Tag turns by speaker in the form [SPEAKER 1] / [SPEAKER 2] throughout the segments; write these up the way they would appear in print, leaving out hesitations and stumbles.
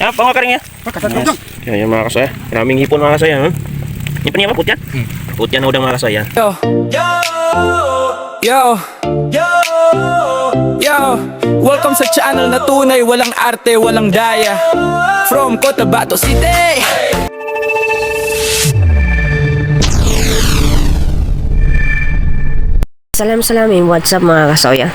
[SPEAKER 1] Ha, pangakaring ya. Yan yung mga kasoya. Maraming hipon mga kasoya. Ha? Yung pa niya ba? Putyan? Putyan na udang mga kasoya.
[SPEAKER 2] Yo, yo, yo, yo. Welcome sa channel na tunay, walang arte, walang daya. From Cotabato City.
[SPEAKER 3] Salam, what's up mga kasoya?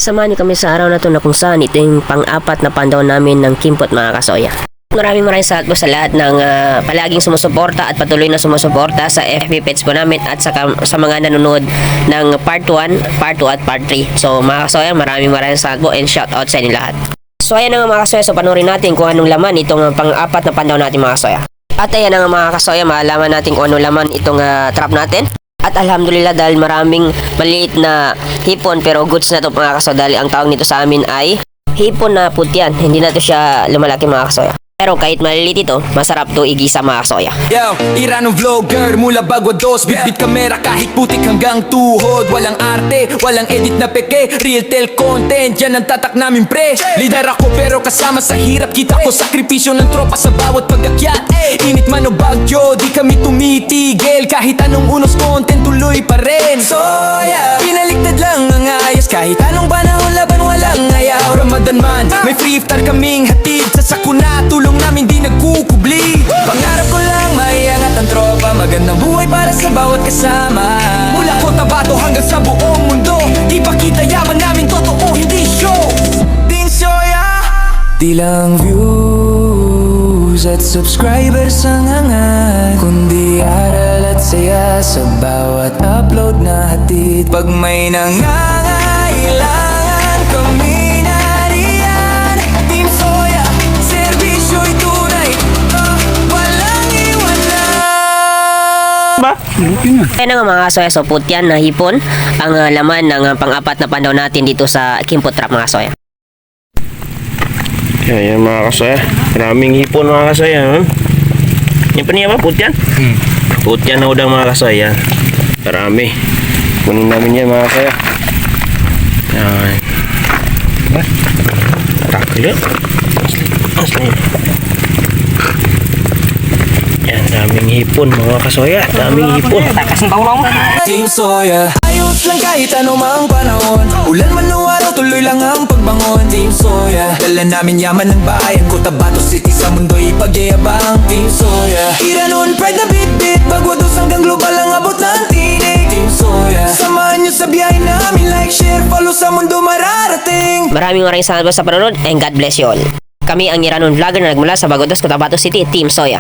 [SPEAKER 3] Samahan niyo kami sa araw na to na kung saan ito yung pang-apat na pandaw namin ng Kimpot mga kasoya. Maraming salamat po sa lahat ng palaging sumusuporta at patuloy na sumusuporta sa FB page po namin at sa mga nanonood ng part 1, part 2 at part 3. So mga kasoya, maraming salamat po and shout out sa inyo lahat. So ayan na nga mga kasoya, so panoorin natin kung anong laman itong pang-apat na pandaw natin mga kasoya. At ayan na nga mga kasoya, malaman natin kung anong laman itong trap natin. At alhamdulillah dahil maraming maliit na hipon pero goods na to mga kasoya, dahil ang tawag nito sa amin ay hipon na putyan. Hindi na to siya lumalaki mga kasoya. Pero kahit maliliit ito, masarap to igisa mga kasoya.
[SPEAKER 2] Yo, Iranong vlogger mula Bagua 2. Bitbit kamera kahit putik hanggang tuhod. Walang arte, walang edit na peke. Real tel content, yan ang tatak namin pre. Leader ako pero kasama sa hirap. Kita ko sakripisyo ng tropa sa bawat pag-akyat. Init man o bagyo, di kami tumitigil. Kahit anong unos content, tuloy pa rin. So yeah, pinaliktad lang ang ayos. Kahit anong panahon laban, walang ayaw. Ramadan man, may free iftar kaming hatid. Sa sakuna, tulong namin di nagkukubli. Pangarap ko lang maiangat ang tropa. Magandang buhay para sa bawat kasama. Mula Cotabato hanggang sa buong mundo. Ipakita yaman namin, totoo hindi show. Team Soya. Di lang views at subscribers ang hangat, kundi aral at saya sa bawat upload na hatid. Pag may nangangailangan kami nariyan. Team Soya, servisyo'y tunay, walang iwanan.
[SPEAKER 1] Ba?
[SPEAKER 3] Ayan na nga mga kasoya, so putyan na hipon ang laman ng pang-apat na pandaw natin dito sa Kimpot Trap mga kasoya.
[SPEAKER 1] Yan mga kasoya. Maraming hipon mga kasoya. Ha? Yung pa niya ba? Putyan? Putyan na udang mga kasoya. Marami. Kunin namin yan mga kasoya. Yan. Takli. Asli. Yan, daming hipon mga kasoya. Daming hipon. Takas ng taulang.
[SPEAKER 2] Team Soya, ayos lang kahit anumang panahon. Ulan man o araw, tuloy lang ang pagbangon. Team Soya, dala namin yaman ng bayan. Cotabato City sa mundo'y pagyayabang. Team Soya, Iranon, pride na bit-bit. Bagua 2 hanggang global ang abot ng tinig. Team Soya, samahan nyo sa biyahe namin. Like, share, follow sa mundo mararating.
[SPEAKER 3] Maraming salamat po sa panonood and God bless you all. Kami ang Iranon Vlogger na nagmula sa Bagua 2, Cotabato City, Team Soya.